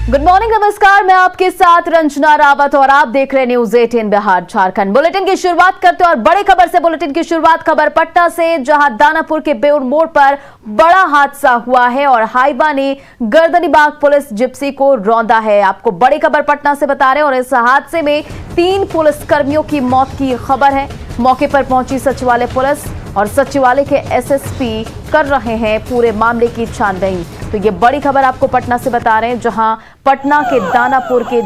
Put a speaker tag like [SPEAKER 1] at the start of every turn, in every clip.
[SPEAKER 1] Good morning, नमस्कार। मैं आपके साथ रंजना रावत और आप देख रहे न्यूज 18 बिहार झारखंड। बुलेटिन की शुरुआत करते हैं और बड़ी खबर से। बुलेटिन की शुरुआत खबर पटना से, जहां दानापुर के बेउर मोड़ पर बड़ा हादसा हुआ है और हाइवा ने गर्दनीबाग पुलिस जिप्सी को रौंदा है। आपको बड़ी खबर पटना से बता रहे हैं और इस हादसे में 3 पुलिसकर्मियों की मौत की खबर है। मौके पर पहुंची सचिवालय पुलिस और सचिवालय के एसएसपी कर रहे हैं पूरे मामले की छानबीन। तो ये बड़ी खबर आपको पटना से बता रहे हैं, जहां पटना के दानापुर के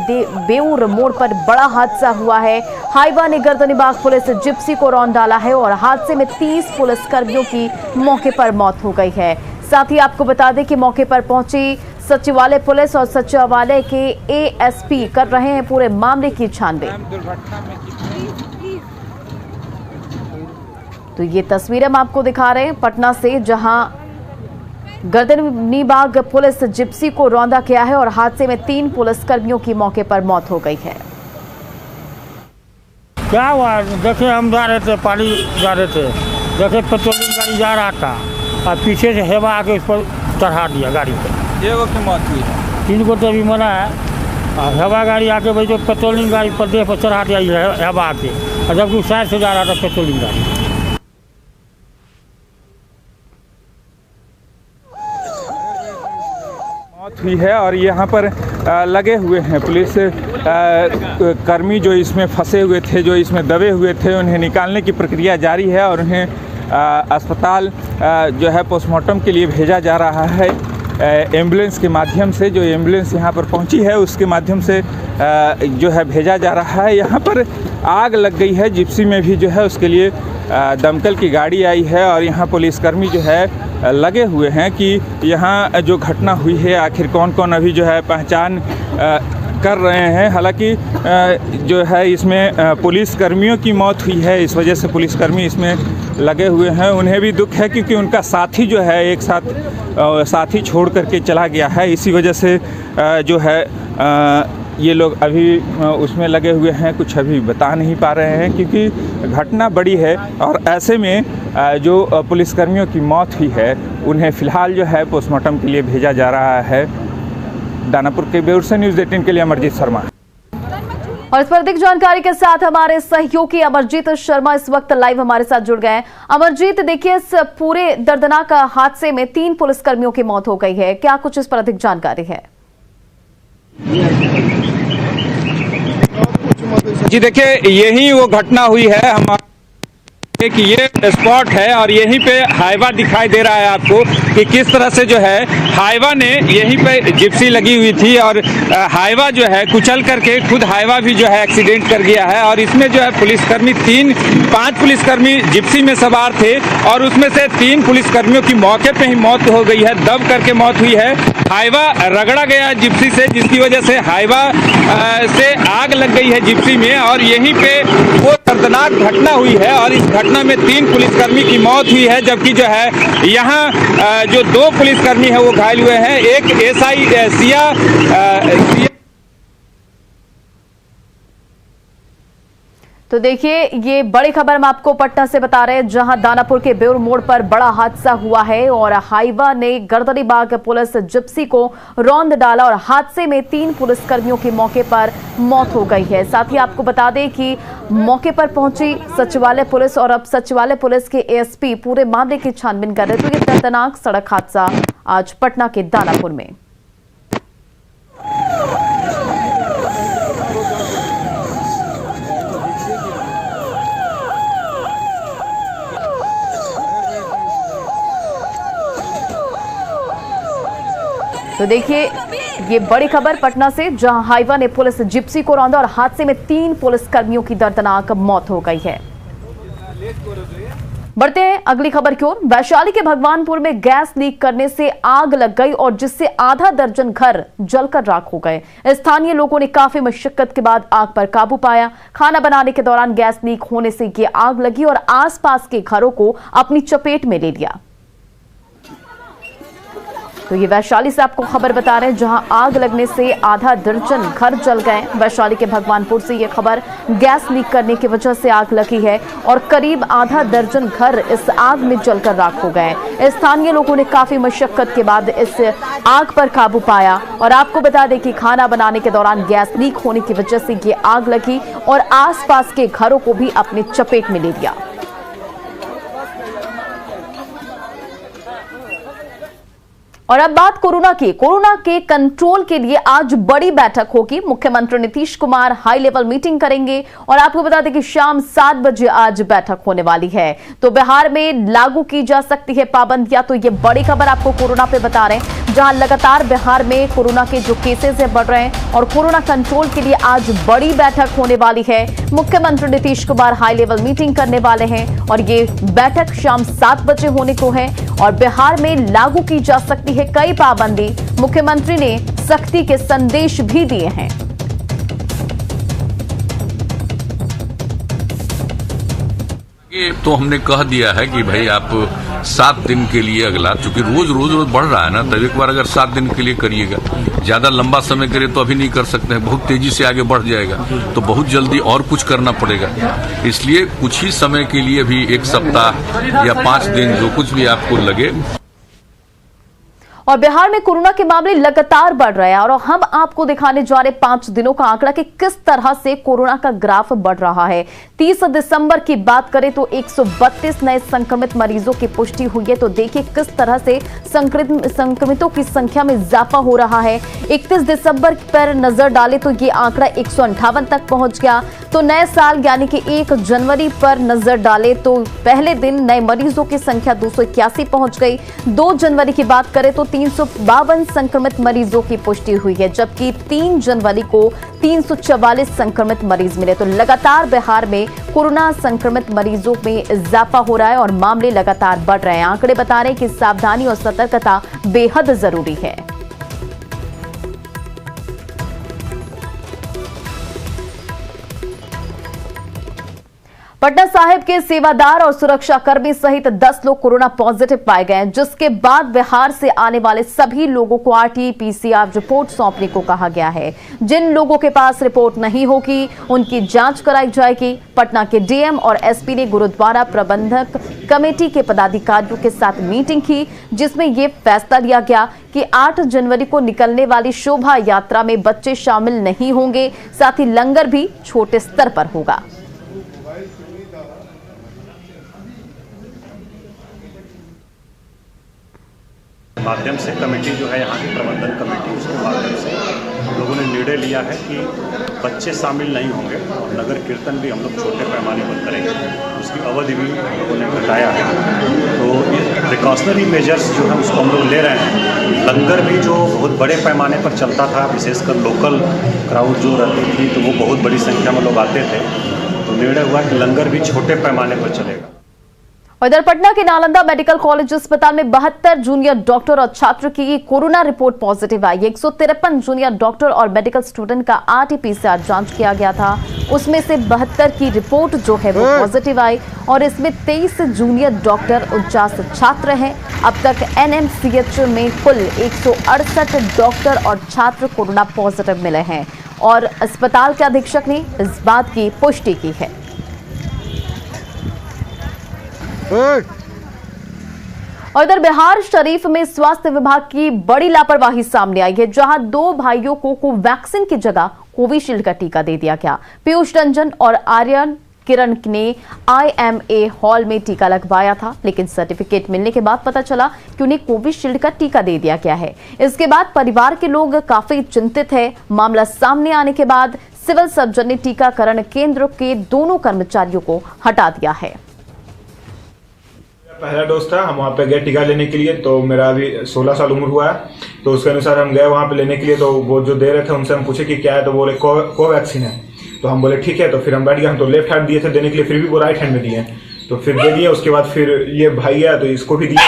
[SPEAKER 1] बेउर मोड़ पर बड़ा हादसा हुआ है। हाइवा ने गर्दनीबाग पुलिस जिप्सी को रौंद डाला है और हादसे में 30 पुलिसकर्मियों की मौके पर मौत हो गई है। साथ ही आपको बता दें कि मौके पर पहुंची सचिवालय पुलिस और सचिवालय के एएसपी कर रहे हैं पूरे मामले की छानबीन। तो ये तस्वीरें हम आपको दिखा रहे हैं पटना से, जहां गर्दनीबाग पुलिस जिप्सी को रौंदा गया है और हादसे में 3 पुलिसकर्मियों की मौके पर मौत हो गई है।
[SPEAKER 2] क्या हुआ? देखे हम जा रहे थे, पानी जा रहे थे, देखे पेट्रोलिंग गाड़ी जा रहा था और पीछे से हेवा आके उस पर चढ़ा दिया गाड़ी पर।
[SPEAKER 3] ये की मौत हुई है,
[SPEAKER 2] 3 को तो अभी मरा है। और हेवा गाड़ी आके भाई जो पेट्रोलिंग गाड़ी पर देह पर चढ़ा दिया हेवा आके, और जबकि साइड से जा रहा था पेट्रोलिंग गाड़ी।
[SPEAKER 3] हुई है और यहाँ पर लगे हुए हैं पुलिस कर्मी जो इसमें फंसे हुए थे, जो इसमें दबे हुए थे, उन्हें निकालने की प्रक्रिया जारी है और उन्हें अस्पताल जो है पोस्टमार्टम के लिए भेजा जा रहा है। एम्बुलेंस के माध्यम से, जो एम्बुलेंस यहाँ पर पहुँची है उसके माध्यम से जो है भेजा जा रहा है। यहाँ पर आग लग गई है जिप्सी में भी, जो है उसके लिए दमकल की गाड़ी आई है और यहाँ पुलिसकर्मी जो है लगे हुए हैं कि यहाँ जो घटना हुई है आखिर कौन कौन अभी जो है पहचान कर रहे हैं। हालांकि जो है इसमें पुलिसकर्मियों की मौत हुई है, इस वजह से पुलिसकर्मी इसमें लगे हुए हैं। उन्हें भी दुख है क्योंकि उनका साथी जो है एक साथी छोड़ करके चला गया है। इसी वजह से जो है ये लोग अभी उसमें लगे हुए हैं, कुछ अभी बता नहीं पा रहे हैं क्योंकि घटना बड़ी है। और ऐसे में जो पुलिसकर्मियों की मौत हुई है उन्हें फ़िलहाल जो है पोस्टमार्टम के लिए भेजा जा रहा है। दानापुर के बेउर से न्यूज़ 18 के लिए अमरजीत शर्मा।
[SPEAKER 1] और इस पर अधिक जानकारी के साथ हमारे सहयोगी अमरजीत शर्मा इस वक्त लाइव हमारे साथ जुड़ गए हैं। अमरजीत, देखिए इस पूरे दर्दनाक हादसे में 3 पुलिसकर्मियों की मौत हो गई है, क्या कुछ इस पर अधिक जानकारी है?
[SPEAKER 3] जी देखिए, यही वो घटना हुई है। हम कि ये स्पॉट है और यहीं पे हाइवा दिखाई दे रहा है आपको कि किस तरह से जो है हाइवा ने यहीं पे जिप्सी लगी हुई थी और हाइवा जो है कुचल करके खुद हाइवा भी जो है एक्सीडेंट कर गया है। और इसमें जो है पुलिसकर्मी 5 पुलिसकर्मी जिप्सी में सवार थे और उसमें से 3 पुलिसकर्मियों की मौके पे ही मौत हो गई है, दब करके मौत हुई है। हाइवा रगड़ा गया जिप्सी से, जिसकी वजह से हाइवा से आग लग गई है जिप्सी में और यहीं पे वो दर्दनाक घटना हुई है। और इस घटना में 3 पुलिसकर्मी की मौत हुई है, जबकि जो है यहाँ जो 2 पुलिसकर्मी है वो घायल हुए हैं। एक एसआई सिया
[SPEAKER 1] तो देखिए, ये बड़ी खबर हम आपको पटना से बता रहे हैं, जहां दानापुर के बेउर मोड़ पर बड़ा हादसा हुआ है और हाइवा ने गर्दनीबाग पुलिस जिप्सी को रौंद डाला और हादसे में 3 पुलिसकर्मियों की मौके पर मौत हो गई है। साथ ही आपको बता दें कि मौके पर पहुंची सचिवालय पुलिस और अब सचिवालय पुलिस के एएसपी पूरे मामले की छानबीन कर रहे हैं। तो ये दर्दनाक सड़क हादसा आज पटना के दानापुर में। तो देखिए, ये बड़ी खबर पटना से, जहां हाइवा ने पुलिस जिप्सी को रौंदा और हादसे में 3 पुलिसकर्मियों की दर्दनाक मौत हो गई है। बढ़ते हैं अगली खबर की ओर। वैशाली के भगवानपुर में गैस लीक करने से आग लग गई और जिससे आधा दर्जन घर जलकर राख हो गए। स्थानीय लोगों ने काफी मशक्कत के बाद आग पर काबू पाया। खाना बनाने के दौरान गैस लीक होने से ये आग लगी और आसपास के घरों को अपनी चपेट में ले लिया। तो ये वैशाली से आपको खबर बता रहे हैं, जहां आग लगने से आधा दर्जन घर जल गए। वैशाली के भगवानपुर से ये खबर, गैस लीक करने की वजह से आग लगी है और करीब आधा दर्जन घर इस आग में जलकर राख हो गए। स्थानीय लोगों ने काफी मशक्कत के बाद इस आग पर काबू पाया और आपको बता दें कि खाना बनाने के दौरान गैस लीक होने की वजह से ये आग लगी और आसपास के घरों को भी अपने चपेट में ले लिया। और अब बात कोरोना की। कोरोना के कंट्रोल के लिए आज बड़ी बैठक होगी। मुख्यमंत्री Nitish Kumar high level meeting करेंगे और आपको बता दें कि शाम 7 बजे आज बैठक होने वाली है। तो बिहार में लागू की जा सकती है पाबंदियां। तो ये बड़ी खबर आपको कोरोना पे बता रहे हैं, जहां लगातार बिहार में कोरोना के जो केसेस है बढ़ रहे हैं और कोरोना कंट्रोल के लिए आज बड़ी बैठक होने वाली है। मुख्यमंत्री Nitish Kumar high level meeting करने वाले हैं और ये बैठक शाम 7 बजे होने को है और बिहार में लागू की जा सकती है कई पाबंदी। मुख्यमंत्री ने सख्ती के संदेश भी दिए हैं।
[SPEAKER 4] तो हमने कह दिया है कि भाई आप 7 दिन के लिए अगला, चूंकि रोज बढ़ रहा है ना, तब एक बार अगर 7 दिन के लिए करिएगा, ज्यादा लंबा समय करे तो अभी नहीं कर सकते हैं, बहुत तेजी से आगे बढ़ जाएगा तो बहुत जल्दी और कुछ करना पड़ेगा। इसलिए कुछ ही समय के लिए भी 1 सप्ताह या 5 दिन जो कुछ भी आपको लगे।
[SPEAKER 1] और बिहार में कोरोना के मामले लगातार बढ़ रहे हैं और हम आपको दिखाने जा रहे 5 दिनों का आंकड़ा कि किस तरह से कोरोना का ग्राफ बढ़ रहा है। 30 दिसंबर की बात करें तो 132 नए संक्रमित मरीजों की पुष्टि हुई है। तो देखिए किस तरह से संक्रमितों की संख्या में इजाफा हो रहा है। 31 दिसंबर पर नजर डालें तो ये आंकड़ा 158 तक पहुंच गया। तो नए साल यानी कि 1 जनवरी पर नजर डालें तो पहले दिन नए मरीजों की संख्या 281 पहुंच गई। 2 जनवरी की बात करें तो 352 संक्रमित मरीजों की पुष्टि हुई है, जबकि 3 जनवरी को 344 संक्रमित मरीज मिले। तो लगातार बिहार में कोरोना संक्रमित मरीजों में इजाफा हो रहा है और मामले लगातार बढ़ रहे हैं। आंकड़े बता रहे हैं कि सावधानी और सतर्कता बेहद जरूरी है। पटना साहिब के सेवादार और सुरक्षा कर्मी सहित 10 लोग कोरोना पॉजिटिव पाए गए हैं, जिसके बाद बिहार से आने वाले सभी लोगों को RT-PCR रिपोर्ट सौंपने को कहा गया है। जिन लोगों के पास रिपोर्ट नहीं होगी उनकी जांच कराई जाएगी। पटना के DM और SP ने गुरुद्वारा प्रबंधक कमेटी के पदाधिकारियों के साथ मीटिंग की, जिसमें यह फैसला लिया गया कि 8 जनवरी को निकलने वाली शोभा यात्रा में बच्चे शामिल नहीं होंगे, साथ ही लंगर भी छोटे स्तर पर होगा।
[SPEAKER 5] माध्यम से कमेटी जो है यहाँ की प्रबंधन कमेटी, उसके माध्यम से हम लोगों ने निर्णय लिया है कि बच्चे शामिल नहीं होंगे और नगर कीर्तन भी हम लोग छोटे पैमाने पर करेंगे। उसकी अवधि भी हम लोगों ने घटाया है। तो ये प्रिकॉशनरी मेजर्स जो है उसको हम लोग ले रहे हैं। लंगर भी जो बहुत बड़े पैमाने पर चलता था, विशेषकर लोकल क्राउड जो रहती थी तो वो बहुत बड़ी संख्या में लोग आते थे, तो निर्णय हुआ कि लंगर भी छोटे पैमाने पर चलेगा।
[SPEAKER 1] इधर पटना के नालंदा मेडिकल कॉलेज अस्पताल में 72 जूनियर डॉक्टर और छात्र की कोरोना रिपोर्ट पॉजिटिव आई। 153 जूनियर डॉक्टर और मेडिकल स्टूडेंट का RT-PCR जांच किया गया था। उसमेमें से 72 की रिपोर्ट जो है वो पॉजिटिव आई और इसमें 23 जूनियर डॉक्टर 49 छात्र हैं। अब तक NMCH में कुल 168 डॉक्टर और छात्र कोरोना पॉजिटिव मिले हैं और अस्पताल के अधीक्षक ने इस बात की पुष्टि की है। और इधर बिहार शरीफ में स्वास्थ्य विभाग की बड़ी लापरवाही सामने आई है, जहां 2 भाइयों को कोवैक्सीन की जगह कोविशील्ड का टीका दे दिया गया। पीयूष रंजन और आर्यन किरण ने IMA हॉल में टीका लगवाया था, लेकिन सर्टिफिकेट मिलने के बाद पता चला कि उन्हें कोविशील्ड का टीका दे दिया गया है। इसके बाद परिवार के लोग काफी चिंतित हैं। मामला सामने आने के बाद सिविल सर्जन ने टीकाकरण केंद्र के दोनों कर्मचारियों को हटा दिया है।
[SPEAKER 6] पहला डोज था, हम वहाँ पे गए टीका लेने के लिए, तो मेरा अभी 16 साल उम्र हुआ है, तो उसके अनुसार हम गए वहाँ पे लेने के लिए। तो वो जो दे रहे थे उनसे हम पूछे कि क्या है, तो बोले कोवैक्सीन है। तो हम बोले ठीक है, तो फिर हम बैठ गए। हम तो लेफ्ट हैंड दिए थे देने के लिए, फिर भी वो राइट हैंड में दिए, तो फिर दे दिए। उसके बाद फिर ये भाई है तो इसको भी दिया।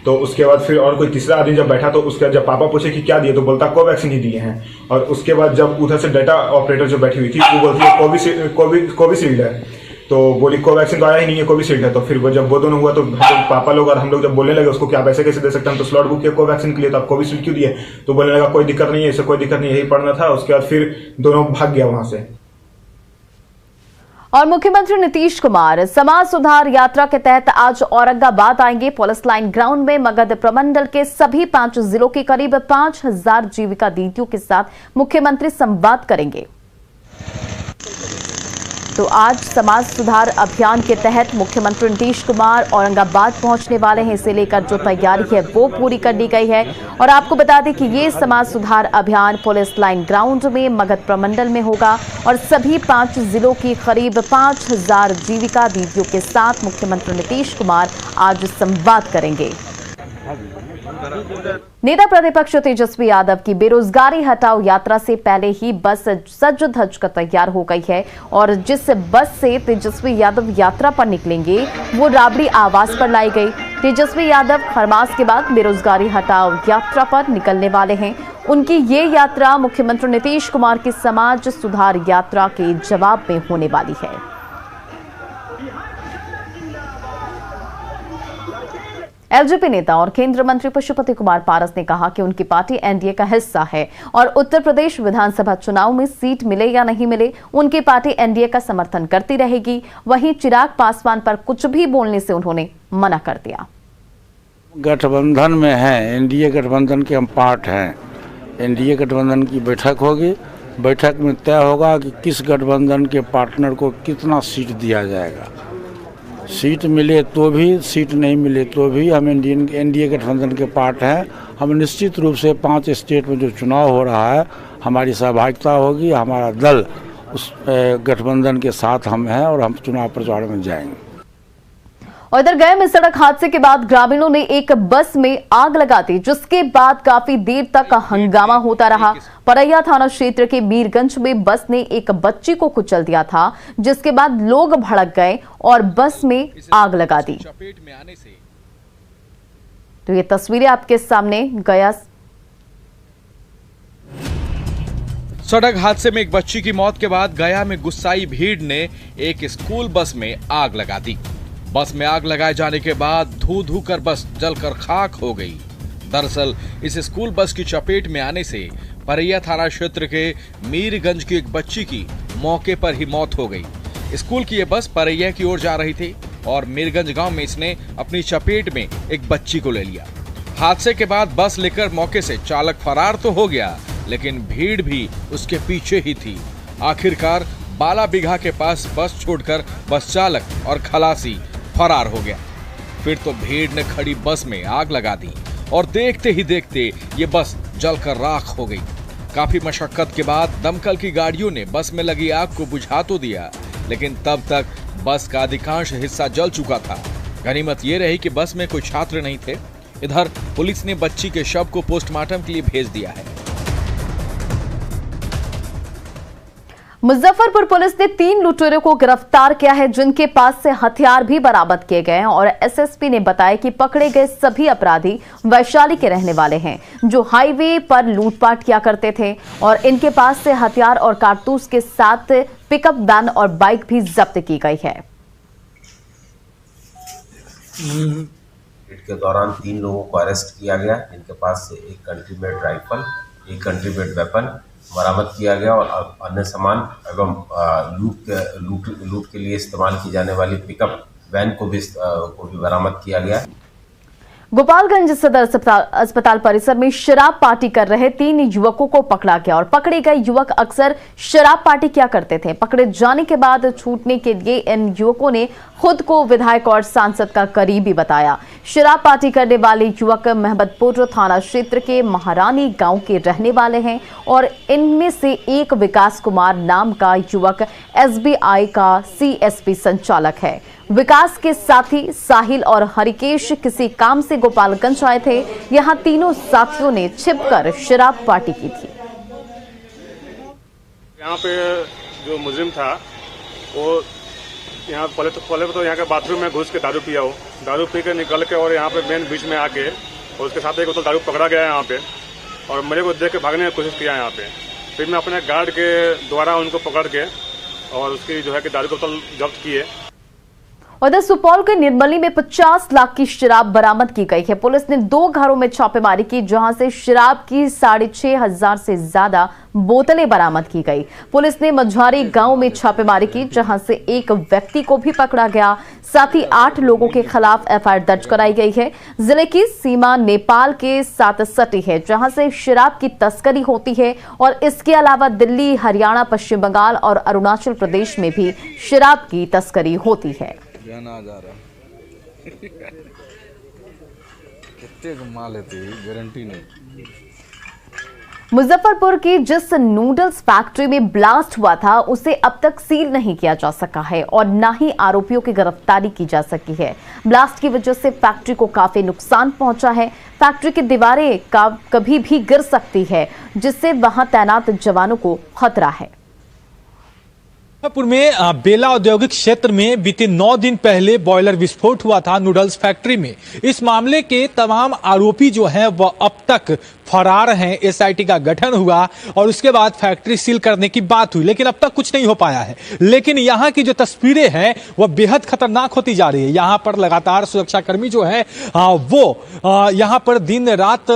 [SPEAKER 6] तो उसके बाद फिर और कोई तीसरा आदमी जब बैठा तो उसके जब पापा पूछे कि क्या दिए, तो बोलता कोवैक्सीन ही दिए हैं। और उसके बाद जब उधर से डाटा ऑपरेटर जो बैठी हुई थी वो बोलती है कोविशील्ड है। तो बोली कोवैक्सीन तो आया ही नहीं है, कोविशील्ड है। तो फिर जब वो दोनों हुआ तो पापा लोग और हम लोग जब बोलने लगे उसको कि आप ऐसे कैसे दे सकते हैं, हम तो स्लॉट बुक किया कोवैक्सीन के लिए, तो आप कोविशील्ड क्यों दिए? तो बोलने लगा कोई दिक्कत नहीं है, इससे कोई दिक्कत नहीं, यही पढ़ना था। उसके बाद फिर दोनों भाग गया वहां से।
[SPEAKER 1] और मुख्यमंत्री नीतीश कुमार समाज सुधार यात्रा के तहत आज औरंगाबाद आएंगे। पुलिस लाइन ग्राउंड में मगध प्रमंडल के सभी 5 जिलों के करीब 5000 जीविका दीदियों के साथ मुख्यमंत्री संवाद करेंगे। तो आज समाज सुधार अभियान के तहत मुख्यमंत्री नीतीश कुमार औरंगाबाद पहुंचने वाले हैं। इसे लेकर जो तैयारी है वो पूरी कर ली गई है। और आपको बता दें कि ये समाज सुधार अभियान पुलिस लाइन ग्राउंड में मगध प्रमंडल में होगा और सभी 5 जिलों की करीब 5000 जीविका दीदियों के साथ मुख्यमंत्री नीतीश कुमार आज संवाद करेंगे। नेता प्रतिपक्ष तेजस्वी यादव की बेरोजगारी हटाओ यात्रा से पहले ही बस सज धज कर तैयार हो गई है और जिस बस से तेजस्वी यादव यात्रा पर निकलेंगे वो राबड़ी आवास पर लाई गई। तेजस्वी यादव खरमास के बाद बेरोजगारी हटाओ यात्रा पर निकलने वाले हैं। उनकी ये यात्रा मुख्यमंत्री नीतीश कुमार की समाज सुधार यात्रा के जवाब में होने वाली है। एलजेपी नेता और केंद्रीय मंत्री पशुपति कुमार पारस ने कहा कि उनकी पार्टी एनडीए का हिस्सा है और उत्तर प्रदेश विधानसभा चुनाव में सीट मिले या नहीं मिले उनकी पार्टी एनडीए का समर्थन करती रहेगी। वहीं चिराग पासवान पर कुछ भी बोलने से उन्होंने मना कर दिया।
[SPEAKER 7] गठबंधन में है, एनडीए गठबंधन के हम पार्ट हैं। एनडीए गठबंधन की बैठक होगी, बैठक में तय होगा कि किस गठबंधन के पार्टनर को कितना सीट दिया जाएगा। सीट मिले तो भी, सीट नहीं मिले तो भी हम एनडीए गठबंधन के पार्ट हैं। हम निश्चित रूप से 5 स्टेट में जो चुनाव हो रहा है हमारी सहभागिता होगी। हमारा दल उस गठबंधन के साथ हम हैं और हम चुनाव प्रचार में जाएंगे।
[SPEAKER 1] और इधर गया में सड़क हादसे के बाद ग्रामीणों ने एक बस में आग लगा दी जिसके बाद काफी देर तक हंगामा होता रहा। परैया थाना क्षेत्र के मीरगंज में बस ने एक बच्ची को कुचल दिया था जिसके बाद लोग भड़क गए और बस में आग लगा दी। तो ये तस्वीरें आपके सामने गया।
[SPEAKER 8] सड़क हादसे में एक बच्ची की मौत के बाद गया में गुस्साई भीड़ ने एक स्कूल बस में आग लगा दी। बस में आग लगाए जाने के बाद धू धू कर बस जलकर खाक हो गई। दरअसल इस स्कूल बस की चपेट में आने से परैया थाना क्षेत्र के मीरगंज की एक बच्ची की मौके पर ही मौत हो गई। स्कूल की यह बस परैया की ओर जा रही थी और मीरगंज गांव में इसने अपनी चपेट में एक बच्ची को ले लिया। हादसे के बाद बस लेकर मौके से चालक फरार तो हो गया लेकिन भीड़ भी उसके पीछे ही थी। आखिरकार बाला बिघा के पास बस छोड़कर बस चालक और खलासी फरार हो गया। फिर तो भीड़ ने खड़ी बस में आग लगा दी और देखते ही देखते ये बस जलकर राख हो गई। काफी मशक्कत के बाद दमकल की गाड़ियों ने बस में लगी आग को बुझा तो दिया लेकिन तब तक बस का अधिकांश हिस्सा जल चुका था। गनीमत ये रही कि बस में कोई छात्र नहीं थे। इधर पुलिस ने बच्ची के शव को पोस्टमार्टम के लिए भेज दिया है।
[SPEAKER 1] मुजफ्फरपुर पुलिस ने 3 लुटेरों को गिरफ्तार किया है जिनके पास से हथियार भी बरामद किए गए हैं और एसएसपी ने बताया कि पकड़े गए सभी अपराधी वैशाली के रहने वाले हैं जो हाईवे पर लूटपाट किया करते थे और इनके पास से हथियार और कारतूस के साथ पिकअप वैन और बाइक भी जब्त की गई है।
[SPEAKER 9] के दौरान 3 लोगों को अरेस्ट किया गया जिनके पास से एक कंट्री मेड राइफल, एक कंट्री मेड वेपन बरामद किया गया और अन्य सामान एवं लूट के लिए इस्तेमाल की जाने वाली पिकअप वैन को भी बरामद किया गया।
[SPEAKER 1] गोपालगंज सदर अस्पताल परिसर में शराब पार्टी कर रहे 3 युवकों को पकड़ा गया और पकड़े गए युवक अक्सर शराब पार्टी किया करते थे। पकड़े जाने के बाद छूटने के लिए इन युवकों ने खुद को विधायक और सांसद का करीबी बताया। शराब पार्टी करने वाले युवक महमदपुर थाना क्षेत्र के महारानी गांव के रहने वाले हैं और इनमें से एक विकास कुमार नाम का युवक एसबीआई का सीएसपी संचालक है। विकास के साथी साहिल और हरिकेश किसी काम से गोपालगंज आए थे। यहां तीनों साथियों ने छिपकर शराब पार्टी की थी।
[SPEAKER 10] यहाँ पे जो मुजरिम था वो यहाँ पहले तो यहाँ के बाथरूम में घुस के दारू पिया हो, दारू पी के निकल के और यहाँ पे मेन बीच में आके और उसके साथ एक बोतल दारू पकड़ा गया यहाँ पे और मेरे को देख के भागने की कोशिश किया यहाँ पे। फिर मैं अपने गार्ड के द्वारा उनको पकड़ के और उसकी जो है कि दारू की बोतल जब्त किए
[SPEAKER 1] उधर सुपौल के निर्मली में 50 लाख की शराब बरामद की गई है। पुलिस ने 2 घरों में छापेमारी की, जहां से शराब की 6,500 से ज्यादा बोतलें बरामद की गई। पुलिस ने मझारी गांव में छापेमारी की, जहां से एक व्यक्ति को भी पकड़ा गया। साथ ही 8 लोगों के खिलाफ एफआईआर दर्ज कराई गई है। जिले की सीमा नेपाल के साथ सटी है, जहां से शराब की तस्करी होती है और इसके अलावा दिल्ली, हरियाणा, पश्चिम बंगाल और अरुणाचल प्रदेश में भी शराब की तस्करी होती है।
[SPEAKER 7] कितने घुमा लेते गारंटी नहीं।
[SPEAKER 1] मुजफ्फरपुर की जिस नूडल्स फैक्ट्री में ब्लास्ट हुआ था, उसे अब तक सील नहीं किया जा सका है और न ही आरोपियों की गिरफ्तारी की जा सकी है। ब्लास्ट की वजह से फैक्ट्री को काफी नुकसान पहुंचा है। फैक्ट्री की दीवारें कभी भी गिर सकती है, जिससे वहां तैनात जवानों को खतरा है।
[SPEAKER 11] मुजफ्फरपुर में बेला औद्योगिक क्षेत्र में बीते 9 दिन पहले बॉयलर विस्फोट हुआ था नूडल्स फैक्ट्री में। इस मामले के तमाम आरोपी जो हैं वह अब तक फरार हैं। एसआईटी का गठन हुआ और उसके बाद फैक्ट्री सील करने की बात हुई, लेकिन अब तक कुछ नहीं हो पाया है। लेकिन यहाँ की जो तस्वीरें हैं वह बेहद खतरनाक होती जा रही है। यहाँ पर लगातार सुरक्षाकर्मी जो है वो यहाँ पर दिन रात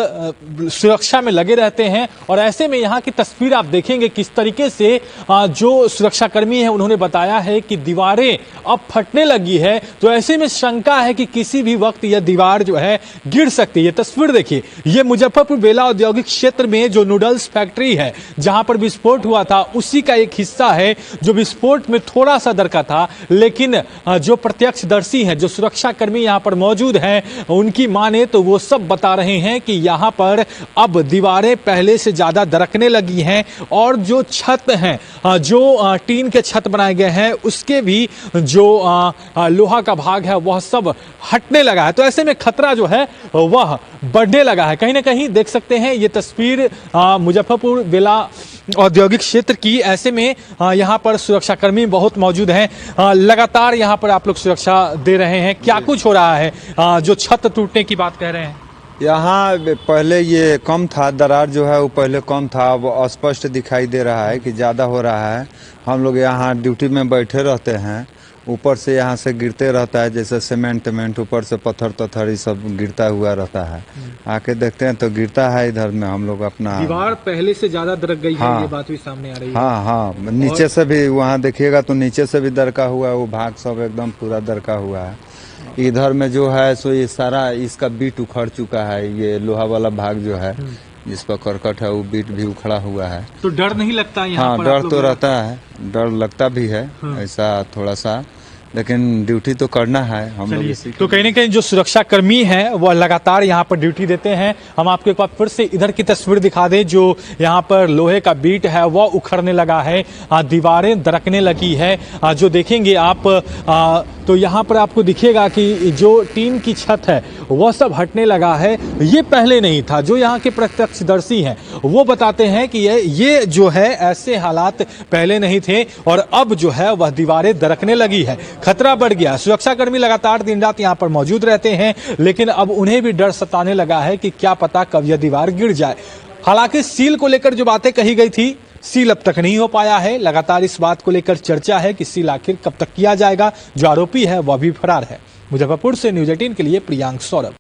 [SPEAKER 11] सुरक्षा में लगे रहते हैं और ऐसे में यहाँ की तस्वीर आप देखेंगे किस तरीके से जो सुरक्षाकर्मी है उन्होंने बताया है कि दीवारें अब फटने लगी है। तो ऐसे में शंका है कि किसी भी वक्त यह दीवार जो है गिर सकती है। तस्वीर देखिए, ये मुजफ्फरपुर बेला औद्योगिक क्षेत्र में जो नूडल्स फैक्ट्री है जहां पर विस्फोट हुआ था, उसी का एक हिस्सा है जो विस्फोट में थोड़ा सा दरका था। लेकिन जो प्रत्यक्षदर्शी हैं, जो सुरक्षाकर्मी यहां पर मौजूद हैं, उनकी माने तो वो सब बता रहे हैं कि यहां पर अब दीवारें पहले से ज्यादा दरकने लगी हैं और जो छत हैं, जो टीन के छत बनाए गए हैं, उसके भी जो लोहा का भाग है वह सब हटने लगा है। तो ऐसे में खतरा जो है वह बढ़ने लगा है। कहीं ना कहीं देख सकते हैं ये तस्वीर मुजफ्फरपुर बेला औद्योगिक क्षेत्र की। ऐसे में यहाँ पर सुरक्षाकर्मी बहुत मौजूद हैं। लगातार यहाँ पर आप लोग सुरक्षा दे रहे हैं। क्या कुछ हो रहा है? जो छत टूटने की बात कह रहे हैं,
[SPEAKER 12] यहाँ पहले ये कम था, दरार जो है वो पहले कम था, अब स्पष्ट दिखाई दे रहा है कि ज़्यादा हो रहा है। हम लोग यहाँ ड्यूटी में बैठे रहते हैं, ऊपर से यहाँ से गिरते रहता है, जैसे सीमेंट ऊपर से पत्थर ये सब गिरता हुआ रहता है। आके देखते हैं तो गिरता है इधर में। हम लोग अपना
[SPEAKER 11] दीवार पहले से ज्यादा दरक गई है, ये बात भी सामने आ रही है।
[SPEAKER 12] हाँ, नीचे से भी वहाँ देखिएगा तो नीचे से भी दरका हुआ है, वो भाग सब एकदम पूरा दरका हुआ है। इधर में जो है सो ये सारा इसका बीट उखड़ चुका है। ये लोहा वाला भाग जो है जिस पर करकट है वो बीट भी उखड़ा हुआ है।
[SPEAKER 11] तो डर नहीं लगता यहाँ?
[SPEAKER 12] हाँ, डर तो रहता है, डर लगता भी है ऐसा थोड़ा सा, लेकिन ड्यूटी तो करना है हम लोग।
[SPEAKER 11] तो कहीं ना कहीं जो सुरक्षा कर्मी हैं वो लगातार यहाँ पर ड्यूटी देते हैं। हम आपको एक बार फिर से इधर की तस्वीर दिखा दें। जो यहाँ पर लोहे का बीट है वह उखड़ने लगा है, दीवारें दरकने लगी है। जो देखेंगे आप तो यहाँ पर आपको दिखेगा कि जो टीन की छत है वह सब हटने लगा है। ये पहले नहीं था। जो यहाँ के प्रत्यक्षदर्शी हैं वो बताते हैं कि ये जो है ऐसे हालात पहले नहीं थे और अब जो है वह दीवारें दरकने लगी है। खतरा बढ़ गया। सुरक्षाकर्मी लगातार दिन रात यहाँ पर मौजूद रहते हैं, लेकिन अब उन्हें भी डर सताने लगा है कि क्या पता कब यह दीवार गिर जाए। हालांकि सील को लेकर जो बातें कही गई थी, सील अब तक नहीं हो पाया है। लगातार इस बात को लेकर चर्चा है कि सील आखिर कब तक किया जाएगा। जो आरोपी है वह भी फरार है। मुजफ्फरपुर से न्यूज़ 18 के लिए प्रियांक सौरभ।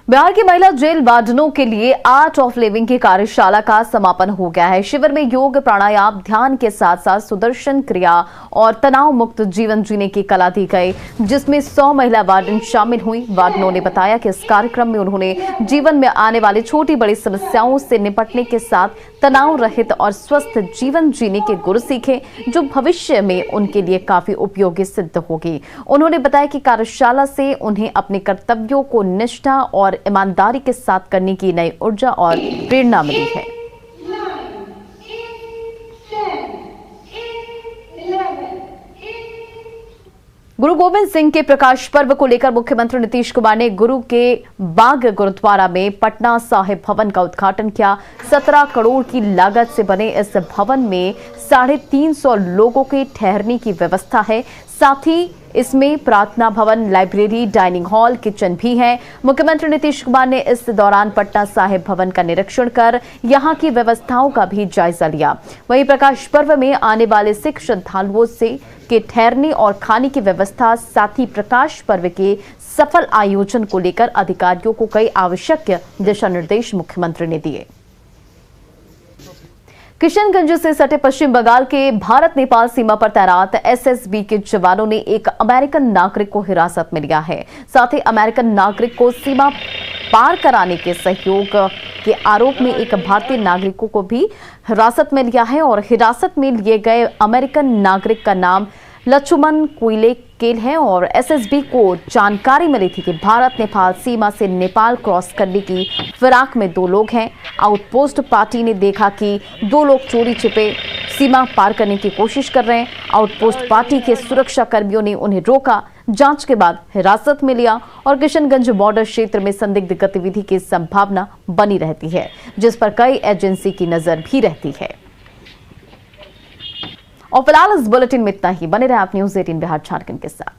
[SPEAKER 1] बिहार की महिला जेल वार्डनों के लिए आर्ट ऑफ लिविंग की कार्यशाला का समापन हो गया है। शिविर में योग, प्राणायाम, ध्यान के साथ साथ सुदर्शन क्रिया और तनाव मुक्त जीवन जीने की कला दी गई, जिसमें 100 महिला वार्डन शामिल हुई। वार्डनों ने बताया कि इस कार्यक्रम में उन्होंने जीवन में आने वाली छोटी बड़ी समस्याओं से निपटने के साथ तनाव रहित और स्वस्थ जीवन जीने के गुर सीखे, जो भविष्य में उनके लिए काफी उपयोगी सिद्ध होगी। उन्होंने बताया कि कार्यशाला से उन्हें अपने कर्तव्यों को निष्ठा और ईमानदारी के साथ करने की नई ऊर्जा और प्रेरणा मिली है। गुरु गोविंद सिंह के प्रकाश पर्व को लेकर मुख्यमंत्री नीतीश कुमार ने गुरु के बाग गुरुद्वारा में पटना साहिब भवन का उद्घाटन किया। 17 करोड़ की लागत से बने इस भवन में 350 लोगों के ठहरने की व्यवस्था है। साथ ही इसमें प्रार्थना भवन, लाइब्रेरी, डाइनिंग हॉल, किचन भी है। मुख्यमंत्री नीतीश कुमार ने इस दौरान पटना साहिब भवन का निरीक्षण कर यहां की व्यवस्थाओं का भी जायजा लिया। वहीं प्रकाश पर्व में आने वाले सिख श्रद्धालुओं के ठहरने और खाने की व्यवस्था, साथ ही प्रकाश पर्व के सफल आयोजन को लेकर अधिकारियों को कई आवश्यक दिशा निर्देश मुख्यमंत्री ने दिए। किशनगंज से सटे पश्चिम बंगाल के भारत नेपाल सीमा पर तैनात एसएसबी के जवानों ने एक अमेरिकन नागरिक को हिरासत में लिया है। साथ ही अमेरिकन नागरिक को सीमा पार कराने के सहयोग के आरोप में एक भारतीय नागरिक को भी हिरासत में लिया है और हिरासत में लिए गए अमेरिकन नागरिक का नाम लक्ष्मण कुइलेकेल है और एसएसबी को जानकारी मिली थी कि भारत नेपाल सीमा से नेपाल क्रॉस करने की फिराक में 2 लोग हैं। आउटपोस्ट पार्टी ने देखा कि 2 लोग चोरी छिपे सीमा पार करने की कोशिश कर रहे हैं। आउटपोस्ट पार्टी के सुरक्षा कर्मियों ने उन्हें रोका, जांच के बाद हिरासत में लिया और किशनगंज बॉर्डर क्षेत्र में संदिग्ध गतिविधि की संभावना बनी रहती है, जिस पर कई एजेंसी की नजर भी रहती है। और फिलहाल इस बुलेटिन में इतना ही। बने रहे आप न्यूज़ 18 बिहार झारखंड के साथ।